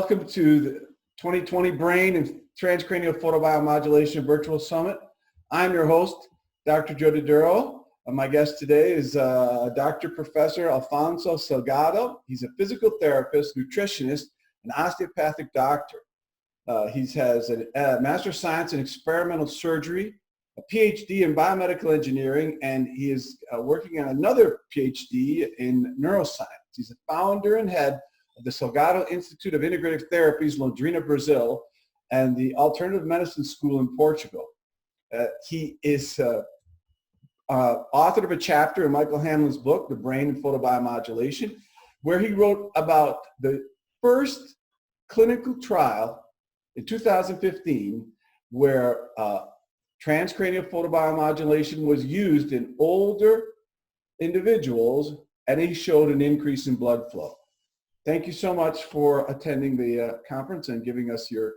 welcome to the 2020 Brain and Transcranial Photobiomodulation Virtual Summit. I'm your host, Dr. Joe DiDuro. My guest today is Dr. Professor Alfonso Salgado. He's a physical therapist, nutritionist, and osteopathic doctor. He has a Master of Science in Experimental Surgery, a PhD in Biomedical Engineering, and he is working on another PhD in Neuroscience. He's the founder and head of the Salgado Institute of Integrative Therapies, Londrina, Brazil, and the Alternative Medicine School in Portugal. He is author of a chapter in Michael Hamlin's book, The Brain and Photobiomodulation, where he wrote about the first clinical trial in 2015 where transcranial photobiomodulation was used in older individuals, and he showed an increase in blood flow. Thank you so much for attending the conference and giving us your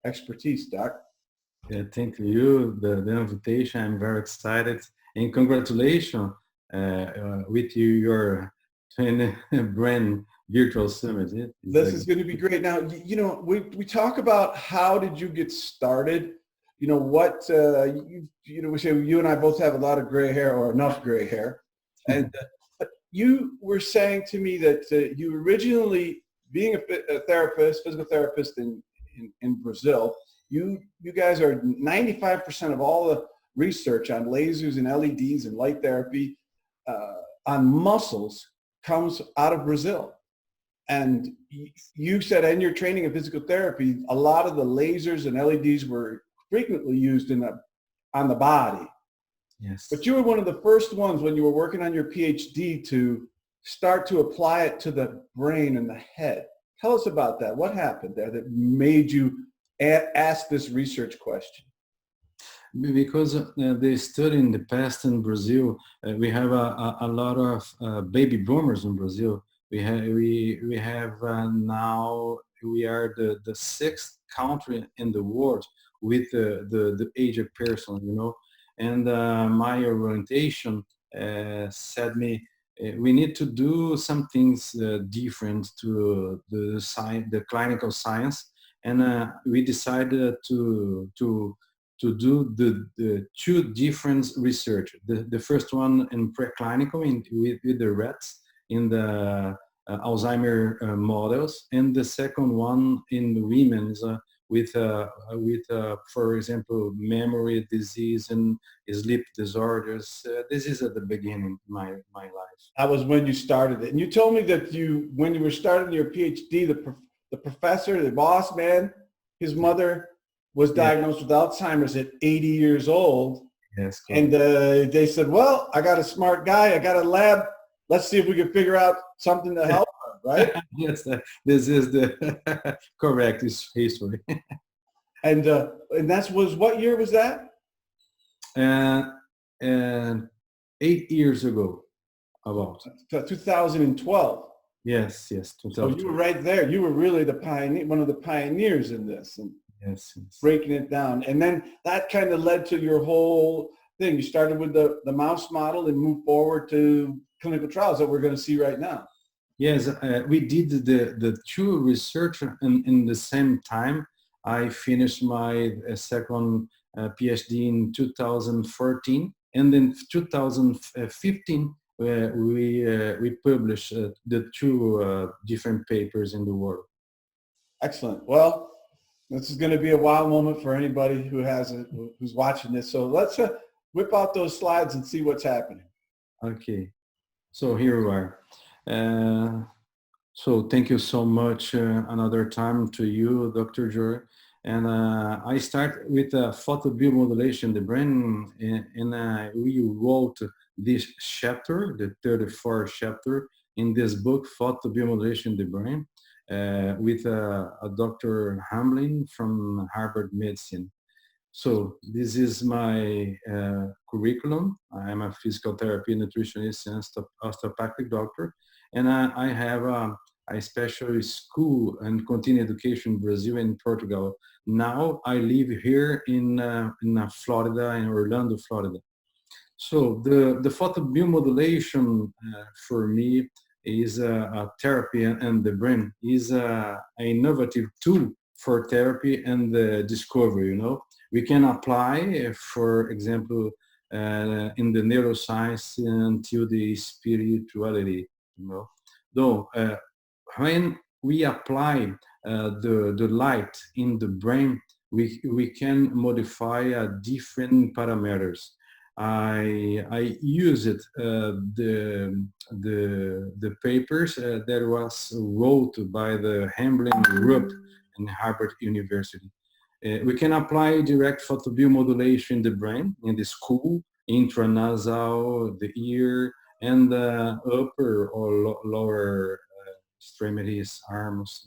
expertise, Doc. Yeah, thank you, the invitation. I'm very excited, and congratulations with your 20 Brain Virtual Summit. This is going to be great. Now, you know, we talk about how did you get started? You know, what, we say you and I both have a lot of gray hair, or enough gray hair. And you were saying to me that you originally, being a therapist, physical therapist in Brazil, you guys are 95% of all the research on lasers and LEDs and light therapy on muscles comes out of Brazil. And you said in your training in physical therapy, a lot of the lasers and LEDs were frequently used on the body. Yes. But you were one of the first ones when you were working on your PhD to start to apply it to the brain and the head. Tell us about that. What happened there that made you ask this research question? Because they study in the past in Brazil, we have a lot of baby boomers in Brazil. We have now, we are the sixth country in the world with the aged person, you know. And my orientation said me, we need to do some things different to the clinical science. And we decided to do the two different research. The first one in preclinical with the rats in the Alzheimer models, and the second one in the women's with for example, memory disease and sleep disorders. This is at the beginning of my life. That was when you started it. And you told me that when you were starting your PhD, the professor, the boss man, his mother was diagnosed with Alzheimer's at 80 years old. Yes. Cool. And they said, well, I got a smart guy, I got a lab. Let's see if we can figure out something to help her, right? Yes, this is the correct history. And that was, what year was that? And 8 years ago, about. 2012. Yes, 2012. So you were right there. You were really the pioneer, one of the pioneers in this, and yes. breaking it down. And then that kind of led to your whole thing. You started with the mouse model and moved forward to clinical trials that we're going to see right now. Yes, we did the two research in the same time. I finished my second PhD in 2014, and in 2015 we published the two different papers in the world. Excellent. Well, this is going to be a wow moment for anybody who's watching this. So let's whip out those slides and see what's happening. Okay. So here we are. So thank you so much another time to you, Dr. Joy. And I start with photobiomodulation, the brain, and we wrote this chapter, the 34th chapter in this book, Photobiomodulation, the brain, with a Dr. Hamlin from Harvard Medicine. So this is my curriculum. I'm a physical therapy nutritionist and osteopathic doctor, and I have a special school and continuing education in Brazil and Portugal. Now I live here in Florida, in Orlando, Florida. So the photobiomodulation for me is a therapy and the brain is an innovative tool for therapy and discovery. We can apply, for example, in the neuroscience until the spirituality. Though when we apply the light in the brain, we can modify different parameters. I used the papers that was wrote by the Hamblin group in Harvard University. We can apply direct photobiomodulation in the brain, in the skull, intranasal, the ear, and the upper or lower extremities, arms.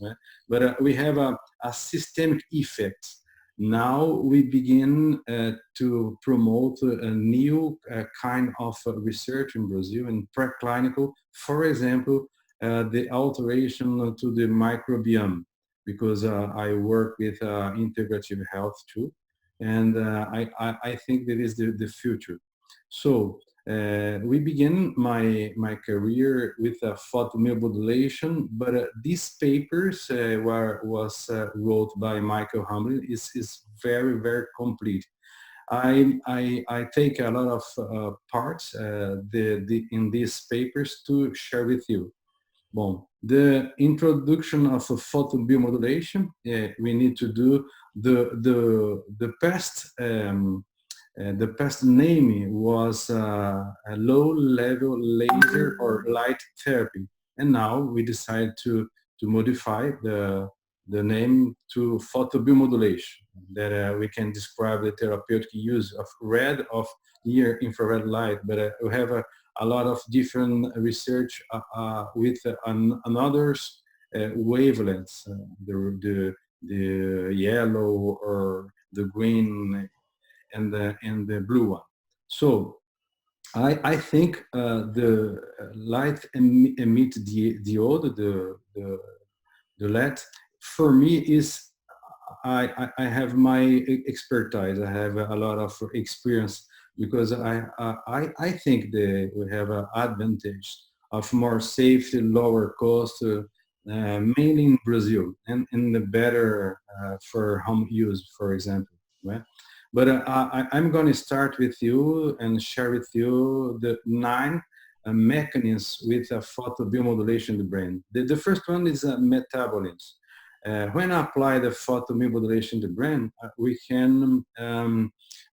But we have a systemic effect. Now we begin to promote a new kind of research in Brazil in preclinical, for example, the alteration to the microbiome, because I work with integrative health too, and I think that is the future. So we begin my career with photomodulation, but these papers was wrote by Michael Hamlin is very, very complete. I take a lot of parts in these papers to share with you. Well, the introduction of a photobiomodulation, we need to do the past the past name was a low-level laser or light therapy, and now we decided to modify the name to photobiomodulation. That we can describe the therapeutic use of of near infrared light, but we have a lot of different research with another's wavelengths, the yellow or the green and the blue one. So I think the light emit diode, the LED, for me is I have my expertise. I have a lot of experience because I think that we have an advantage of more safety, lower cost, mainly in Brazil and the better for home use, for example. Right? But I'm going to start with you and share with you the 9 mechanisms with a photobiomodulation in the brain. The first one is metabolism. When I apply the photobiomodulation in the brain, we can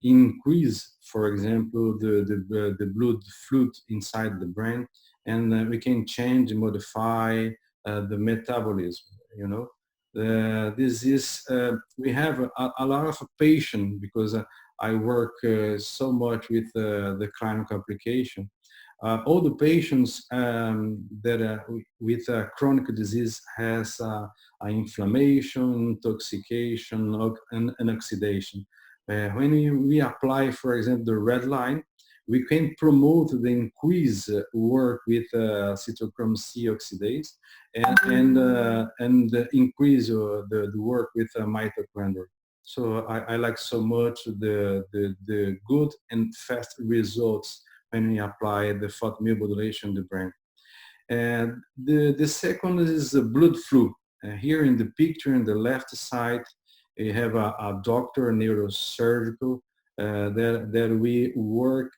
increase, for example, the blood flow inside the brain, and we can change and modify the metabolism, this is, we have a lot of patients because I work so much with the clinical application. All the patients that with chronic disease has inflammation, intoxication, and oxidation. When we apply, for example, the red line, we can promote the increase work with cytochrome C oxidase and increase the work with mitochondria. So I like so much the good and fast results when we apply the photobiomodulation in the brain. And the second is the blood flow. Here in the picture on the left side, we have a doctor, a neurosurgical, that we work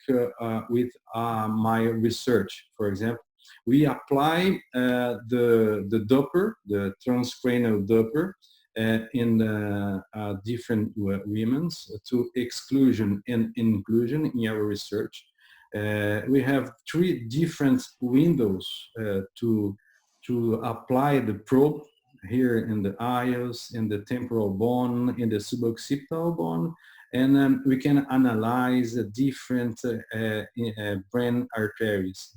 with my research. For example, we apply the Doppler, the transcranial Doppler, in different women to exclusion and inclusion in our research. We have 3 different windows to apply the probe here in the ios, in the temporal bone, in the suboccipital bone, and then we can analyze the different brain arteries,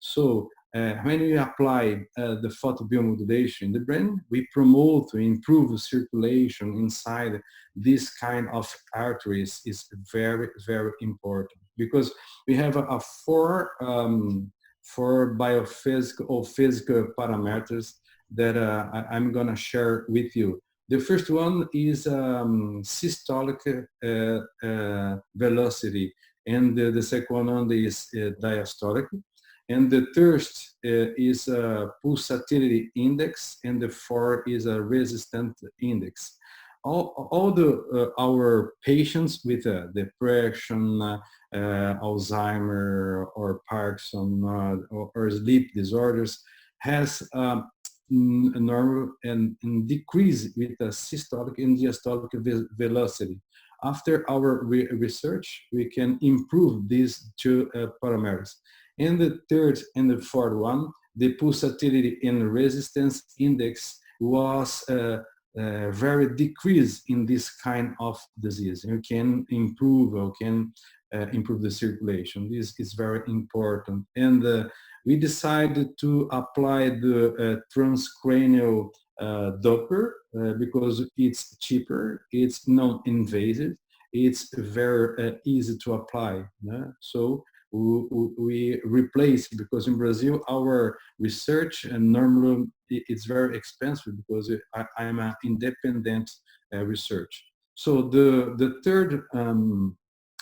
So when we apply the photobiomodulation in the brain, we promote to improve circulation inside this kind of arteries is very, very important because we have a 4 biophysical or physical parameters that I'm going to share with you. The first one is systolic velocity, and the second one is diastolic. And the third is a pulsatility index, and the fourth is a resistant index. Our patients with depression, Alzheimer or Parkinson or sleep disorders has a normal and decrease with a systolic and diastolic velocity. After our research, we can improve these two parameters. And the third and the fourth one, the pulsatility and resistance index was very decreased in this kind of disease. You can improve or can improve the circulation. This is very important. And we decided to apply the transcranial Doppler because it's cheaper, it's non-invasive, it's very easy to apply. So we replace, because in Brazil our research and normally it's very expensive because I'm an independent research. So the third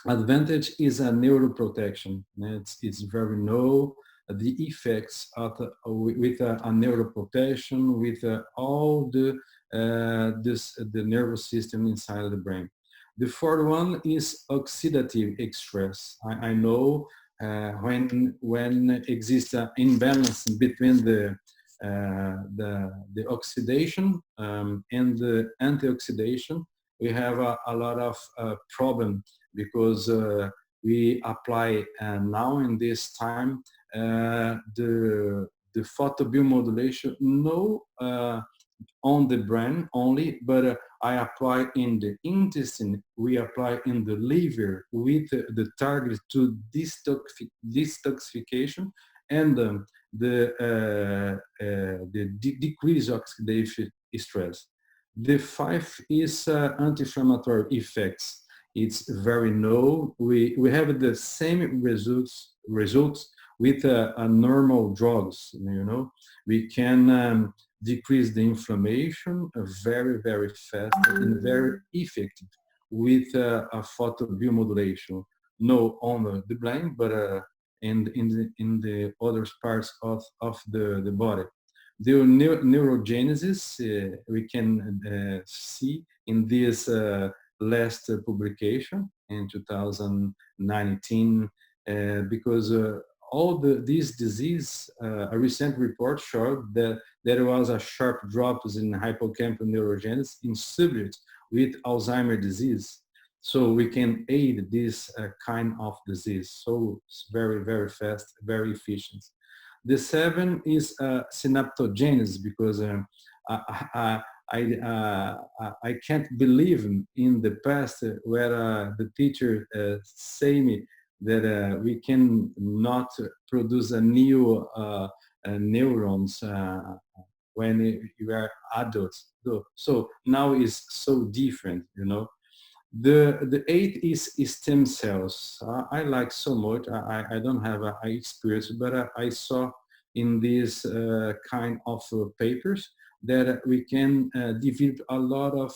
advantage is a neuroprotection. It's very low. The effects of with a neuroprotection, with all the nervous system inside of the brain. The fourth one is oxidative stress. I know when exists an imbalance between the oxidation and the antioxidation, we have a lot of problem because we apply now in this time the photobiomodulation, no on the brain only, but I apply in the intestine, we apply in the liver with the target to detoxification and the decrease oxidative stress. The fifth is anti-inflammatory effects. It's very low. We have the same results with normal drugs. We can decrease the inflammation very, very fast and very effective with a photobiomodulation. No on the brain, but in the other parts of the body. The neurogenesis we can see in this last publication in 2019 because all these disease, a recent report showed that there was a sharp drop in hippocampal neurogenesis in subjects with Alzheimer's disease. So we can aid this kind of disease. So it's very, very fast, very efficient. The seven is synaptogenesis because I can't believe in the past where the teacher say me that we can not produce a new neurons when you are adults. So now is so different, The eighth is stem cells. I like so much. I don't have a experience, but I saw in these kind of papers that we can develop a lot of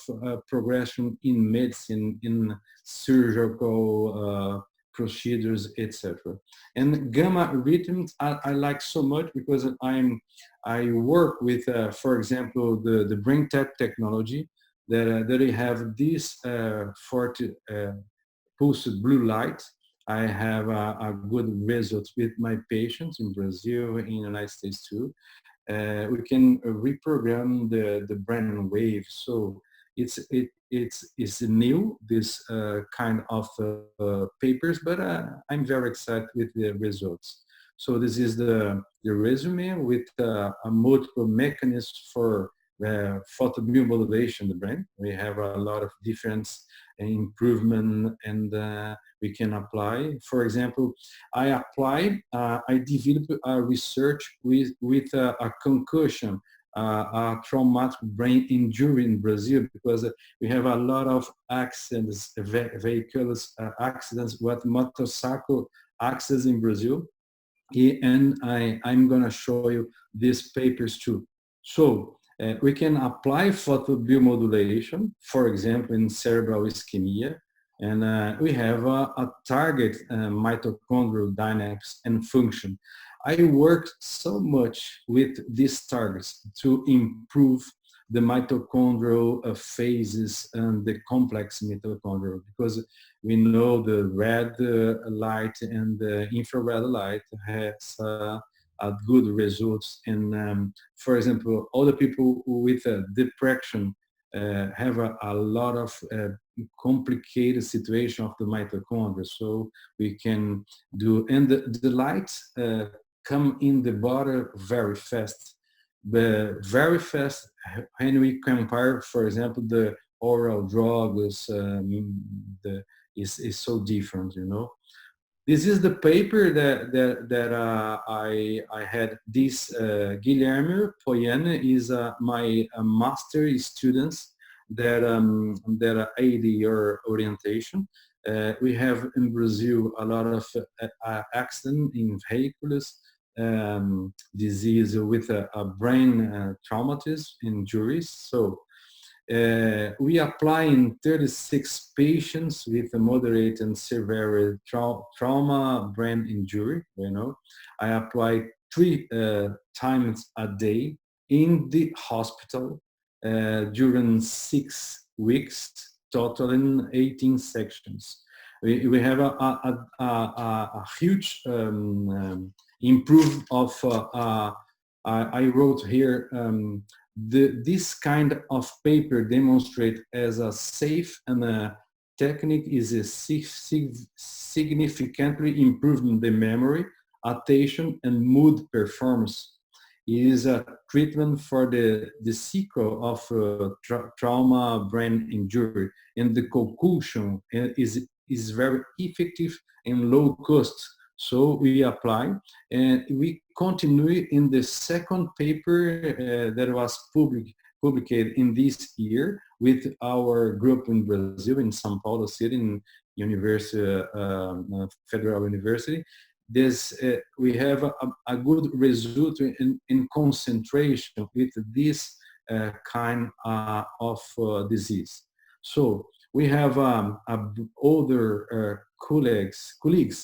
progression in medicine, in surgical procedures, etc. And gamma rhythms I like so much because I work with, for example, the brain tap technology that they have this 40 pulsed blue light. I have a good result with my patients in Brazil, in the United States too. We can reprogram the brain wave. So it's new, this kind of papers, but I'm very excited with the results. So this is the resume with a multiple mechanisms for photobiomodulation in the brain. We have a lot of different improvement and we can apply. For example, I developed a research with a concussion, a traumatic brain injury in Brazil because we have a lot of accidents, vehicles accidents with motorcycle accidents in Brazil. And I'm gonna show you these papers too. So we can apply photobiomodulation, for example, in cerebral ischemia, and we have a target mitochondrial dynamics and function. I worked so much with these targets to improve the mitochondrial phases and the complex mitochondria, because we know the red light and the infrared light has a good results. And for example, all the people with depression have a lot of complicated situation of the mitochondria. So we can do, and the light come in the body very fast, but very fast when we compare, for example, the oral drugs, is so different, you know. This is the paper that I had. This Guilherme Poiane is my master students that are 80-year orientation. We have in Brazil a lot of accident in vehicles, disease with a brain traumatism, injuries. So we apply in 36 patients with a moderate and severe trauma brain injury. You know, I apply 3 times a day in the hospital during 6 weeks, totaling 18 sections. We have a huge improve of. I wrote here. This kind of paper demonstrate as a safe and a technique is a significantly improving the memory, attention, and mood performance. It is a treatment for the sequel of trauma brain injury, and the conclusion is very effective and low cost. So we apply, and we continue in the second paper that was published in this year with our group in Brazil, in São Paulo City, in University, Federal University. This we have a good result in concentration with this kind of disease. So we have other colleagues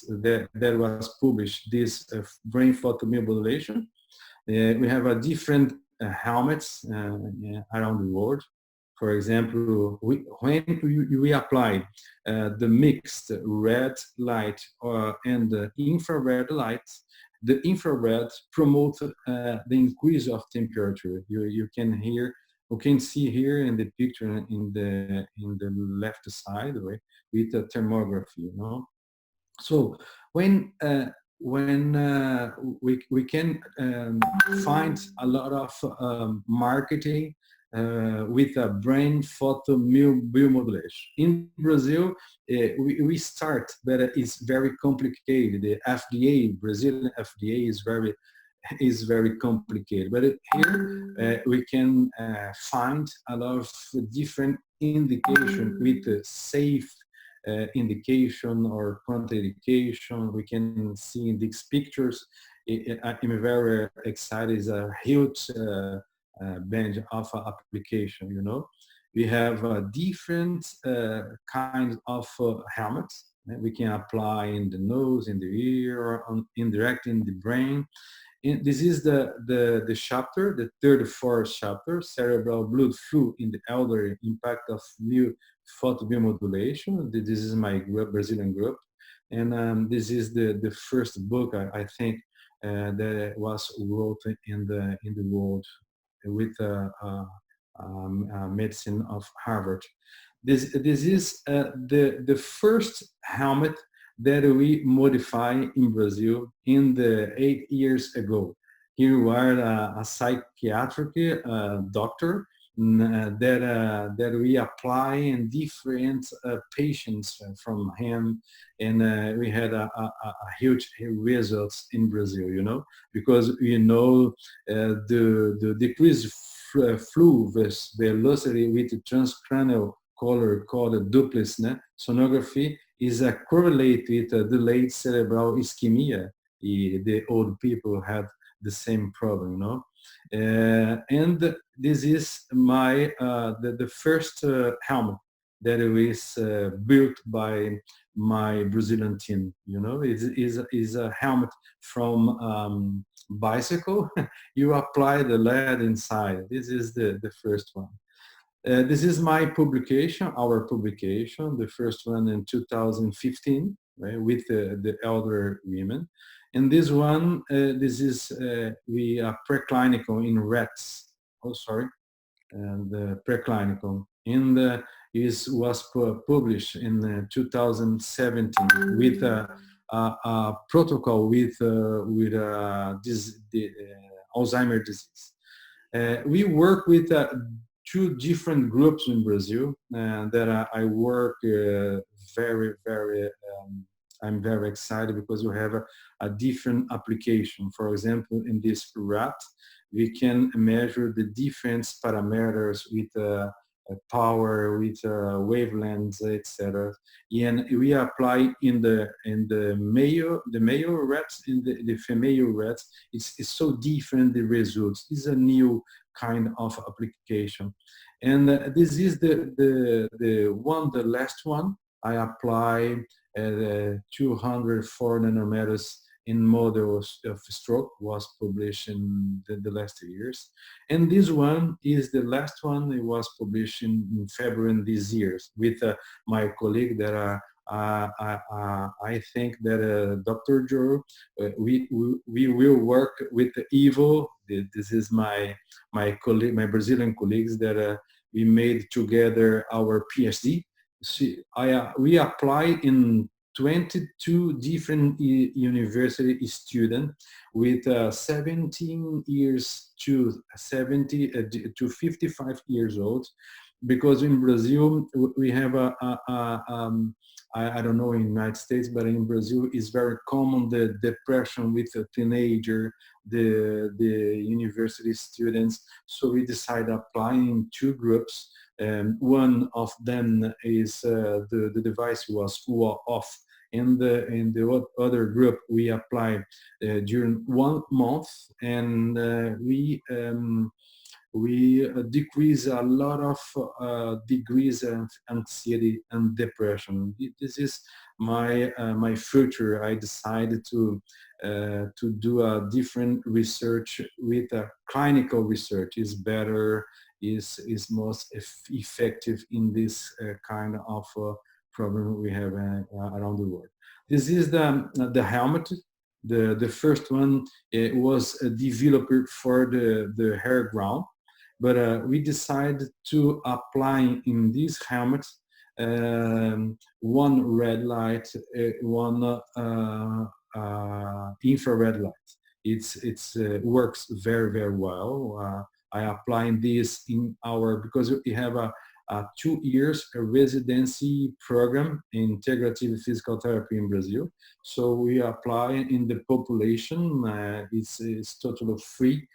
that was published this brain photomodulation. We have a different helmets around the world. For example, when we apply the mixed red light and the infrared light, the infrared promotes the increase of temperature. You can see here in the picture in the left side, right, with the thermography, you know. So when we can find a lot of marketing with a brain photo biomodulation. In Brazil, we start, but it's very complicated. The FDA, Brazilian FDA is very complicated. But here we can find a lot of different indication with safe indication or contraindication. We can see in these pictures. I'm very excited. It's a huge bench of application, you know. We have different kinds of helmets that we can apply in the nose, in the ear, indirect in the brain. And this is the chapter, the third, fourth chapter, cerebral blood flow in the elderly, impact of new photobiomodulation. This is my group, Brazilian group. And this is the first book, I think, that was wrote in the world with medicine of Harvard. This is the first helmet that we modify in Brazil in the 8 years ago. Here we are a psychiatric doctor that we apply in different patients from him, and we had a huge results in Brazil, you know, because you know the decreased flow velocity with the transcranial color called duplex sonography is correlated with delayed cerebral ischemia. The old people have the same problem, you know. And this is my the first helmet that is built by my Brazilian team. You know, is a helmet from bicycle. You apply the lead inside. This is the first one. This is my publication, our publication, the first one in 2015, right, with the elder women. And this one, this is we are preclinical in rats. Oh, sorry, and preclinical. And was published in 2017 with a protocol with the Alzheimer's disease. We work with two different groups in Brazil that I work very, very, I'm very excited because we have a different application. For example, in this rat, we can measure the different parameters with power, with wavelengths, etc. And we apply in the male rats, in the female rats. It's so different the results. It's a new kind of application, and this is the last one. I apply 204 nanometers in models of stroke, was published in the last years. And this one is the last one. It was published in February this year with my colleague that I think that Dr. Joe, we will work with Ivo. This is my colleague, my Brazilian colleagues that we made together our PhD. We apply in 22 different university students with 17 years to 70 to 55 years old, because in Brazil we have I don't know in the United States, but in Brazil it's very common the depression with a teenager, the university students. So we decided applying two groups. One of them is the device was off. In the other group, we apply during 1 month, and we decrease a lot of degrees of anxiety and depression. This is my future. I decided to do a different research with a clinical research. Is better, is most effective in this kind of problem we have around the world. This is the helmet. The first one was developed for the hair ground, but we decided to apply in this helmet one red light, one infrared light. It's works very, very well. I apply this in because we have a 2 years residency program in integrative physical therapy in Brazil. So we apply in the population. It's totally free.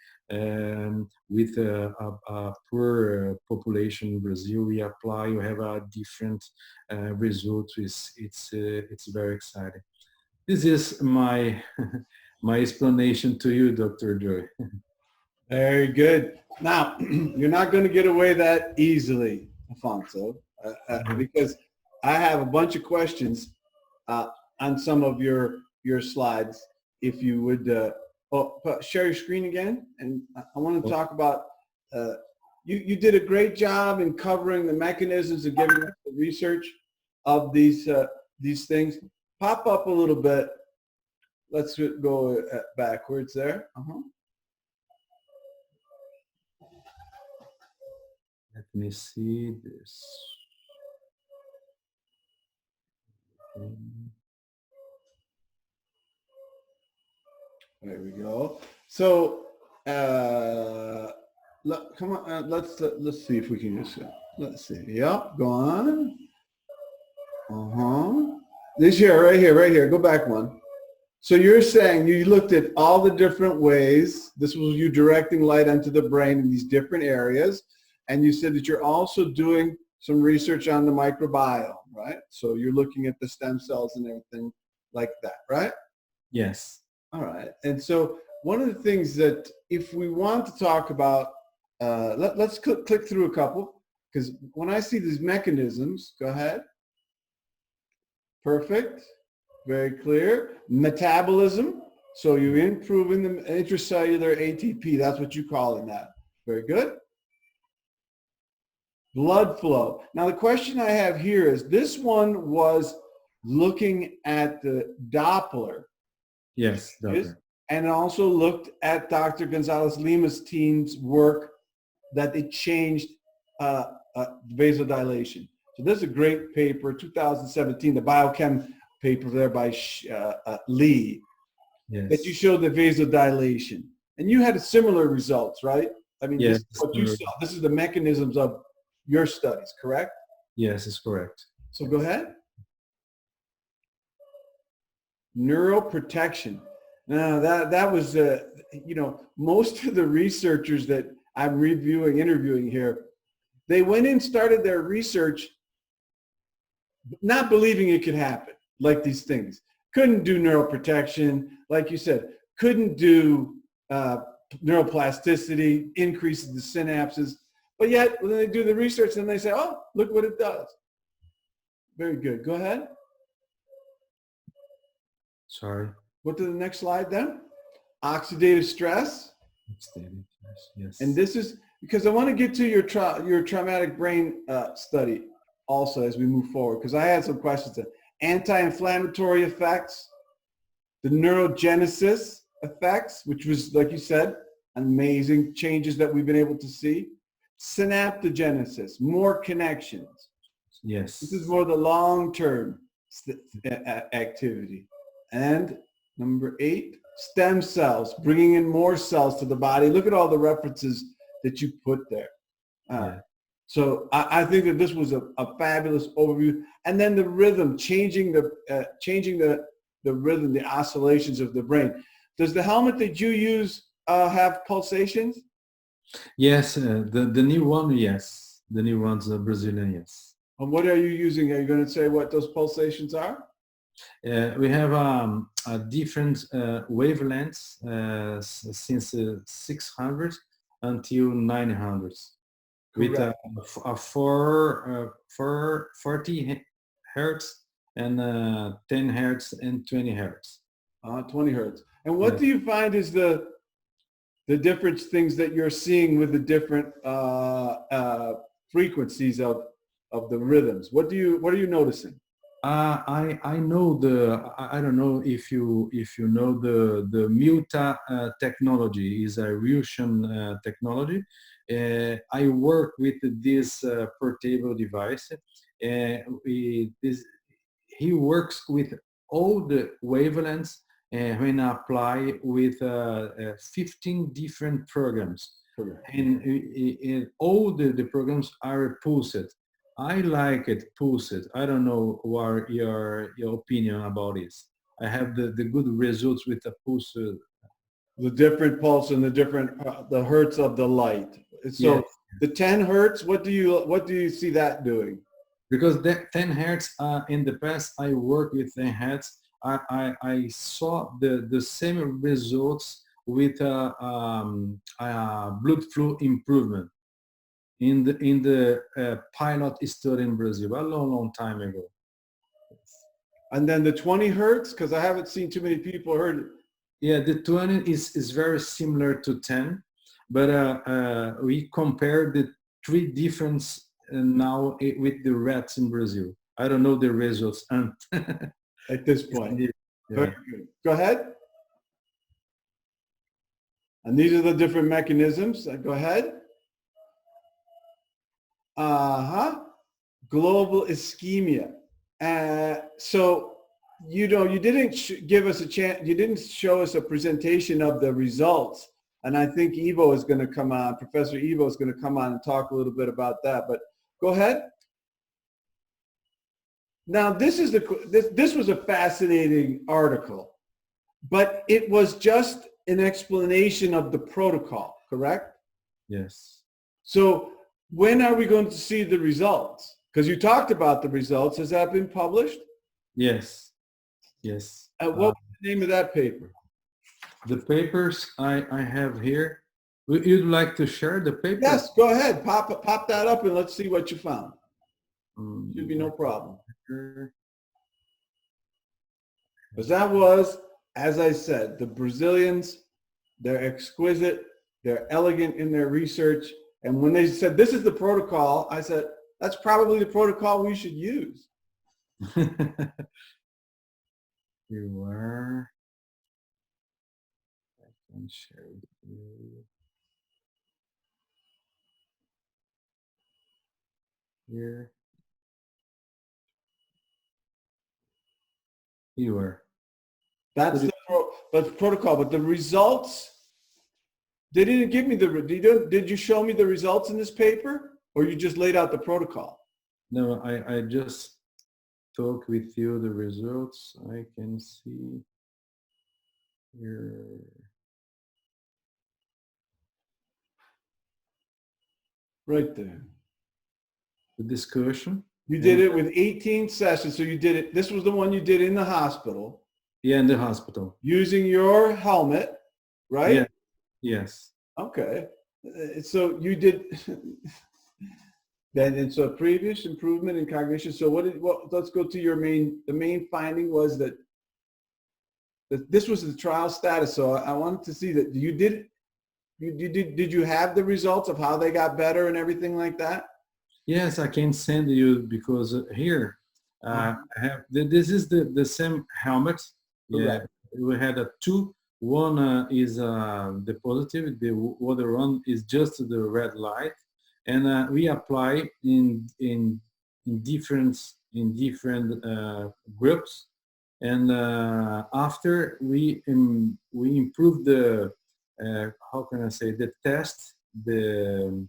With a poor population in Brazil, we apply. You have a different result. It's very exciting. This is my my explanation to you, Dr. Joy. Very good. Now, you're not going to get away that easily, Afonso, because I have a bunch of questions on some of your slides. If you would share your screen again, and I want to talk about. You did a great job in covering the mechanisms and giving us the research of these things. Pop up a little bit. Let's go backwards there. Let me see this. There we go. So, come on. Let's see if we can just. Let's see. Yep. Go on. This here, right here. Go back one. So you're saying you looked at all the different ways. This was you directing light onto the brain in these different areas. And you said that you're also doing some research on the microbiome, right? So you're looking at the stem cells and everything like that, right? Yes. All right. And so one of the things that if we want to talk about, let's click through a couple, because when I see these mechanisms, go ahead. Perfect. Very clear. Metabolism. So you're improving the intracellular ATP. That's what you call it that. Very good. Blood flow. Now the question I have here is, this one was looking at the Doppler. Yes, doctor. And also looked at Dr. Gonzalez Lima's team's work that they changed vasodilation. So this is a great paper, 2017, the biochem paper there by Lee, Yes. that you showed the vasodilation. And you had similar results, right? I mean, Yes, this is what you saw. This is the mechanisms of your studies, correct? yes, it's correct. So go ahead. Neuroprotection. Now that was, you know, most of the researchers that I'm interviewing here, they went in, started their research not believing it could happen, like these things. Couldn't do neuroprotection, like you said, couldn't do neuroplasticity, increases the synapses. But yet, when they do the research, then they say, oh, look what it does. Very good. Go ahead. Sorry. Go to the next slide then. Oxidative stress. Yes. And this is, because I want to get to your traumatic brain study also as we move forward, because I had some questions. Anti-inflammatory effects, the neurogenesis effects, which was, like you said, amazing changes that we've been able to see. Synaptogenesis, more connections. Yes. This is more the long-term activity. And number 8, stem cells, bringing in more cells to the body. Look at all the references that you put there. Yeah. So I think that this was a fabulous overview. And then the rhythm, changing the rhythm, the oscillations of the brain. Does the helmet that you use have pulsations? Yes, the new one, yes. The new one's Brazilian, yes. And what are you using? Are you going to say what those pulsations are? We have a different wavelengths since 600 until 900. With a 40 hertz and 10 hertz and 20 hertz. 20 hertz. And what do you find is the different things that you're seeing with the different frequencies of the rhythms? What are you noticing? I know I don't know if you know the Muta technology is a Russian technology. I work with this portable device. He works with all the wavelengths when apply with 15 different programs. Correct. And all the programs are pulsed. I like it pulsed. I don't know what your opinion about this. I have the good results with the pulsed. The different pulse and the different the hertz of the light. So yes. The 10 hertz, what do you see that doing? Because that 10 hertz in the past I worked with 10 hertz. I saw the same results with blood flow improvement in the pilot study in Brazil a long time ago. And then the 20 hertz, because I haven't seen too many people heard it. Yeah, the 20 is very similar to 10, but we compare the 3 difference now with the rats in Brazil. I don't know the results at this point. Yeah. Very good. Go ahead. And these are the different mechanisms. Go ahead. Global ischemia. So, you didn't give us a chance. You didn't show us a presentation of the results. And I think Ivo is going to come on. Professor Ivo is going to come on and talk a little bit about that. But go ahead. Now, this was a fascinating article, but it was just an explanation of the protocol, correct? Yes. So when are we going to see the results? Because you talked about the results. Has that been published? Yes. Yes. What was the name of that paper? The papers I have here Would you like to share the paper? Yes, go ahead. Pop that up and let's see what you found. Should be no Mm, problem. sure. Because that was, as I said, the Brazilians, they're exquisite, they're elegant in their research. And when they said, this is the protocol, I said, that's probably the protocol we should use. You are. I can share with you here. You are. That's the protocol. But the results, they didn't give me did you show me the results in this paper? Or you just laid out the protocol? No, I just talk with you the results. I can see here. Right there. The discussion. You did it with 18 sessions. So you did it. This was the one you did in the hospital. Yeah, in the hospital. Using your helmet, right? Yeah. Yes. Okay. So you did then, and so previous improvement in cognition. So let's go to the main finding was that this was the trial status. So I wanted to see that did you have the results of how they got better and everything like that? Yes, I can send you because here I have this is the same helmet. Yeah, Correct. we had a two. One is the positive. The other one is just the red light, and we apply in different groups. And after we improve the how can I say the test the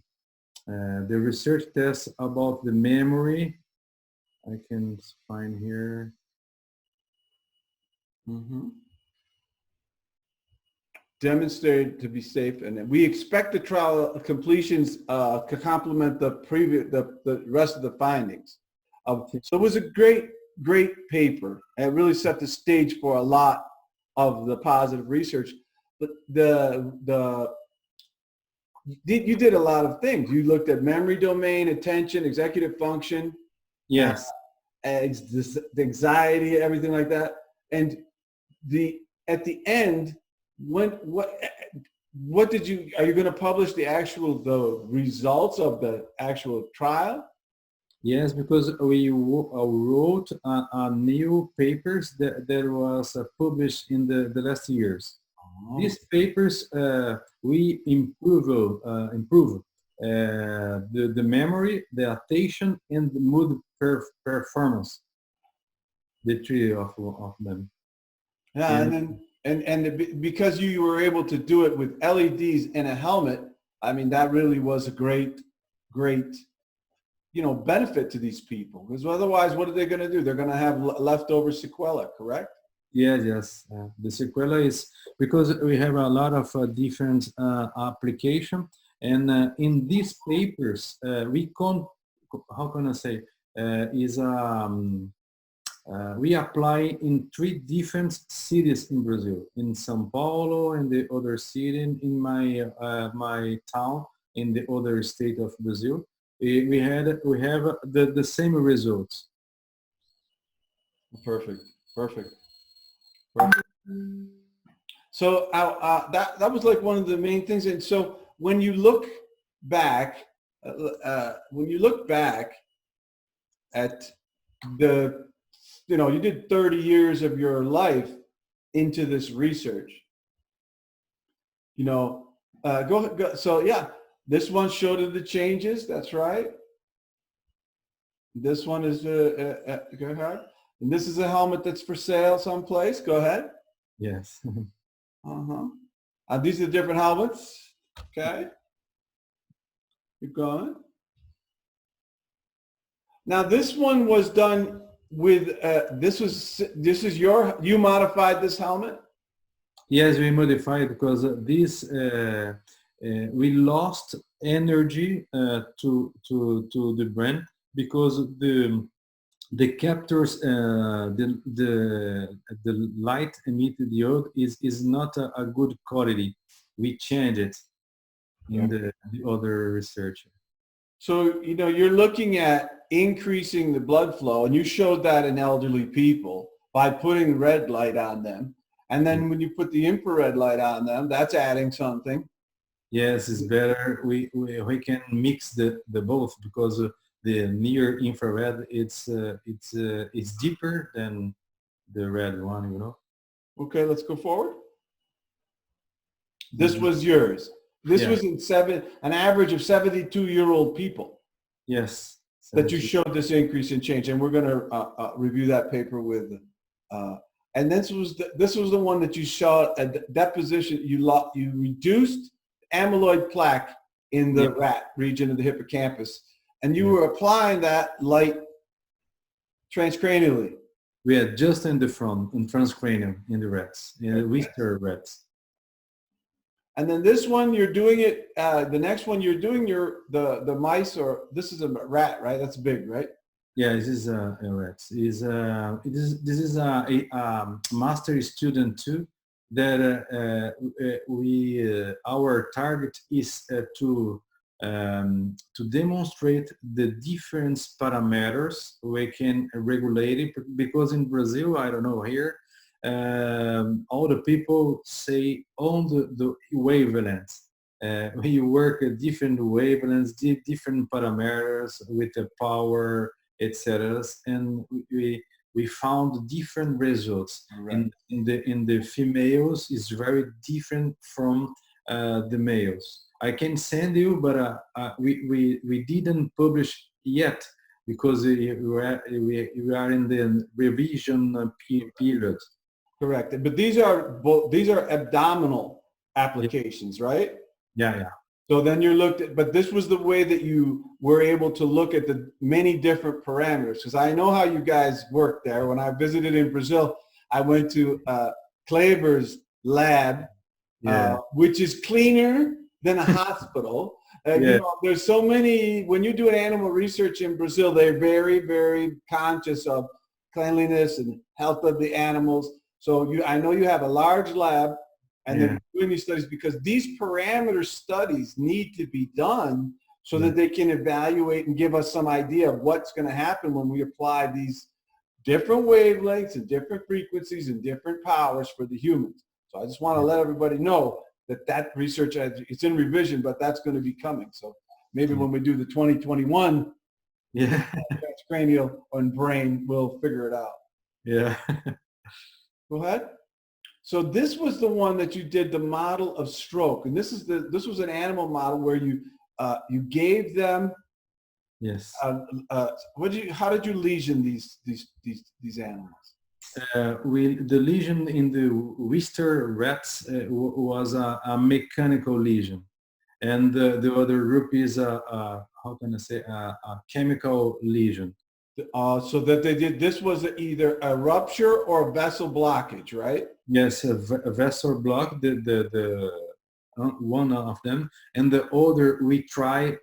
research test about the memory. I can find here. Demonstrated to be safe, and we expect the trial completions to complement the rest of the findings. So it was a great paper. It really set the stage for a lot of the positive research. But you did a lot of things. You looked at memory domain, attention, executive function, Yes. the anxiety, everything like that. And at the end, what did you? Are you going to publish the results of the actual trial? Yes, because we wrote a new papers that was published in the last years. These papers we improve the memory, the attention, and the mood performance. The three of them. Yeah, and because you were able to do it with LEDs and a helmet, I mean that really was a great benefit to these people, because otherwise what are they going to do? They're going to have leftover sequela, correct? Yes. The sequela is because we have a lot of different application, and in these papers we can, how can I say, we apply in 3 different cities in Brazil, in São Paulo, and the other city in my town, in the other state of Brazil. We have the same results. Perfect. So that was like one of the main things. And so when you look back, at you did 30 years of your life into this research. Go. So yeah, this one showed the changes. That's right. This one is go ahead. And this is a helmet that's for sale someplace. Go ahead. Yes. These are the different helmets. Okay. Keep going. Now this one was done with you modified this helmet? Yes, we modified because this we lost energy to the brain because the captures the light emitted diode is not a good quality. We changed it. in the other research. So, you're looking at increasing the blood flow, and you showed that in elderly people by putting red light on them. And then when you put the infrared light on them, that's adding something. Yes, it's better. We can mix the both because the near infrared it's deeper than the red one, you know. Okay, let's go forward. This Mhm. was yours. This Yeah. was in an average of 72-year-old people Yes. that you 70. showed this increase in change. And we're going to review that paper with, and this was the one that you saw at deposition. You reduced amyloid plaque in Yeah. the rat region of the hippocampus, and you Yeah. were applying that light transcranially. We had just in the front, in transcranial, in the rats, in the Wister rats. And then this one, you're doing it. The next one, you're doing the mice, or this is a rat, right? That's big, right? Yeah, this is a rat. This is a master student too. That our target is to demonstrate the different parameters we can regulate it, because in Brazil, I don't know here, all the people say on the wavelengths. We work at different wavelengths, different parameters with the power, etc. And we found different results. Right. In the females is very different from the males. I can send you, but we didn't publish yet because we are in the revision period. Correct. But these are abdominal applications, right? Yeah. So then you looked at, but this was the way that you were able to look at the many different parameters. Because I know how you guys work there. When I visited in Brazil, I went to Claver's lab, which is cleaner than a hospital. There's so many, when you do an animal research in Brazil, they're very, very conscious of cleanliness and health of the animals. So I know you have a large lab, and then doing these studies because these parameter studies need to be done so that they can evaluate and give us some idea of what's going to happen when we apply these different wavelengths and different frequencies and different powers for the humans. So I just want to let everybody know that research, it's in revision, but that's going to be coming. So maybe when we do the 2021 transcranial and brain, we'll figure it out. Yeah. Go ahead. So this was the one that you did the model of stroke, and this was an animal model where you gave them. Yes. How did you lesion these animals? The lesion in the Wister rats was a mechanical lesion, and the other group is how can I say a chemical lesion. So that this was either a rupture or a vessel blockage, right? Yes, a vessel block, the one of them, and the other we try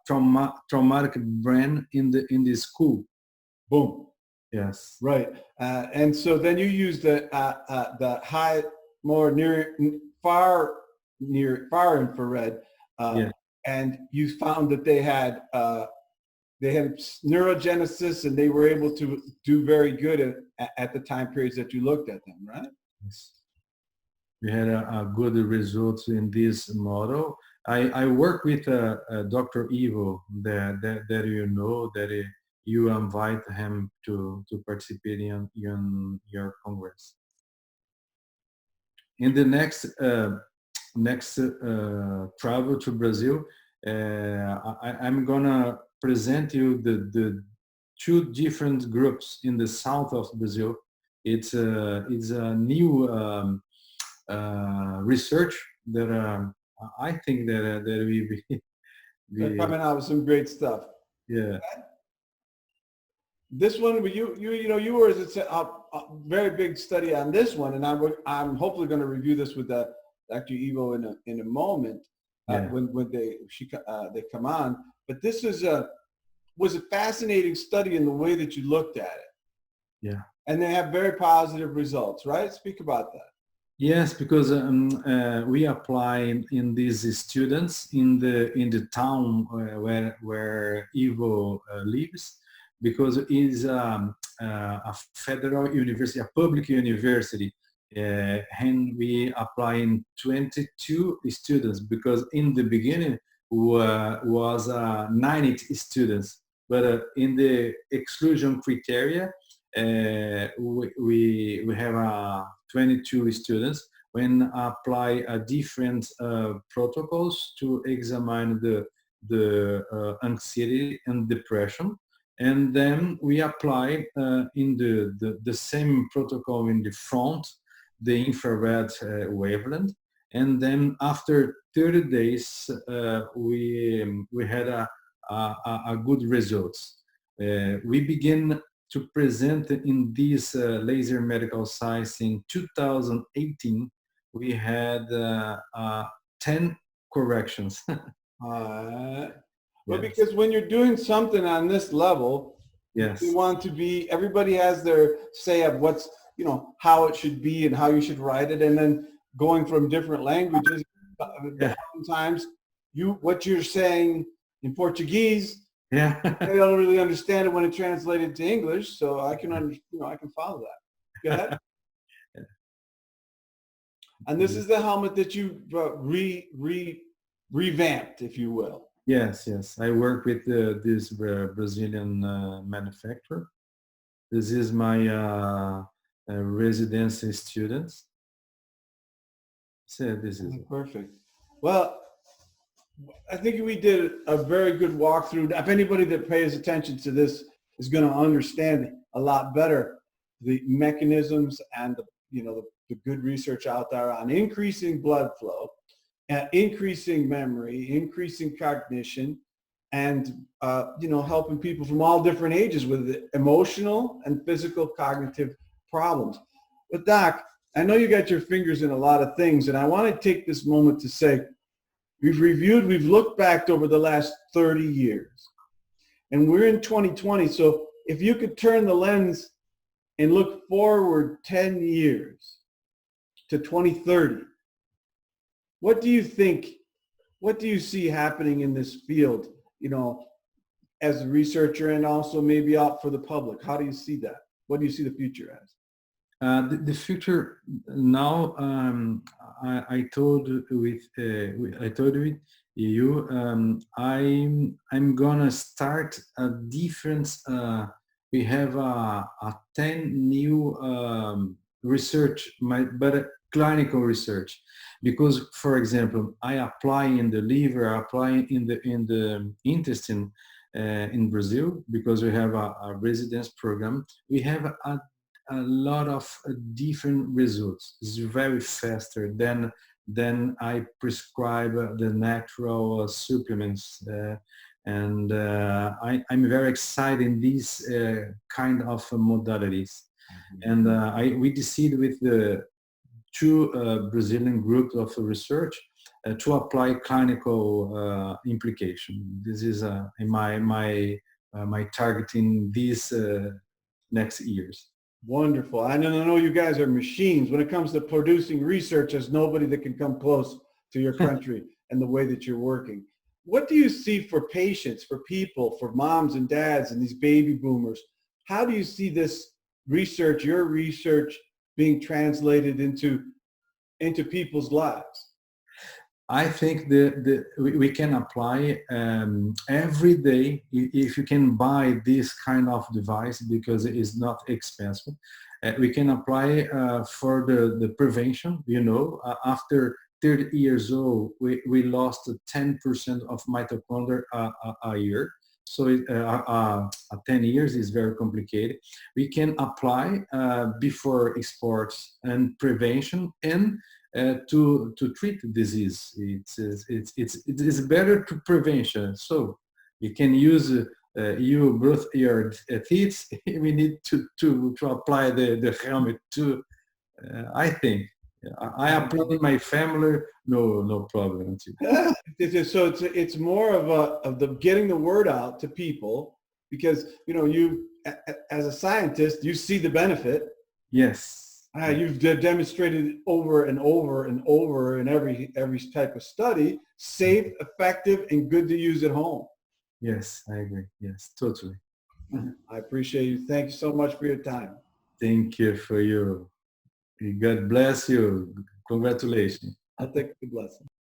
traumatic brain in the school. Boom. Yes. Right. And so then you use the high, more far infrared, and you found that they had neurogenesis, and they were able to do very good at the time periods that you looked at them, right? Yes. We had a good results in this model. I work with Dr. Ivo that you know, that you invite him to participate in your congress. In the next travel to Brazil, I'm gonna present you the two different groups in the south of Brazil. It's a new research that I think that They're coming out with some great stuff. Yeah. This one, you were a very big study on this one, and I'm hopefully going to review this with Dr. Ivo in a moment when they come on. But this was a fascinating study in the way that you looked at it. Yeah. And they have very positive results, right? Speak about that. Yes, because we apply in these students in the town where Ivo lives, because it is a federal university, a public university, and we apply in 22 students, because in the beginning was 90 students, but in the exclusion criteria we have 22 students when apply different protocols to examine the anxiety and depression, and then we apply in the same protocol in the front the infrared wavelength, and then after 30 days we had a good results. We begin to present in this laser medical science in 2018. We had 10 corrections. Well, Yes, because when you're doing something on this level, you yes, want to be, everybody has their say of what's, how it should be and how you should write it. And then going from different languages, yeah, oftentimes what you're saying in Portuguese, yeah. they don't really understand it when it's translated to English. So I can I can follow that. Go ahead. And this is the helmet that you revamped, if you will. Yes, yes. I work with this Brazilian manufacturer. This is my residency students. So this is it. Perfect. Well, I think we did a very good walkthrough. If anybody that pays attention to this is going to understand a lot better the mechanisms and the good research out there on increasing blood flow, increasing memory, increasing cognition, and helping people from all different ages with emotional and physical cognitive problems. But Doc, I know you got your fingers in a lot of things, and I want to take this moment to say, we've looked back over the last 30 years, and we're in 2020. So if you could turn the lens and look forward 10 years to 2030, what do you think, what do you see happening in this field, as a researcher and also maybe out for the public? How do you see that? What do you see the future as? The future now, I told with you, I'm gonna start a different. We have a 10 new research, but clinical research, because for example, I apply in the liver, I apply in the intestine in Brazil, because we have a residence program. We have a lot of different results. It's very faster than I prescribe the natural supplements, and I'm very excited in these kind of modalities. And we decided with the two Brazilian groups of research to apply clinical implication. This is my target in these next years. Wonderful. I know you guys are machines. When it comes to producing research, there's nobody that can come close to your country and the way that you're working. What do you see for patients, for people, for moms and dads and these baby boomers? How do you see this research, your research, being translated into people's lives? I think we can apply every day if you can buy this kind of device, because it is not expensive. We can apply for the prevention. After 30 years old, we lost 10% of mitochondria a year. So 10 years is very complicated. We can apply before sports and prevention, and to treat disease. It is better to prevention. So you can use you brush your teeth. We need to apply the helmet too. I think I apply in my family. No problem. So it's more of the getting the word out to people, because you as a scientist, you see the benefit. Yes. You've demonstrated over and over and over in every type of study, safe, effective, and good to use at home. Yes, I agree. Yes, totally. I appreciate you. Thank you so much for your time. Thank you for you. God bless you. Congratulations. I think the blessing.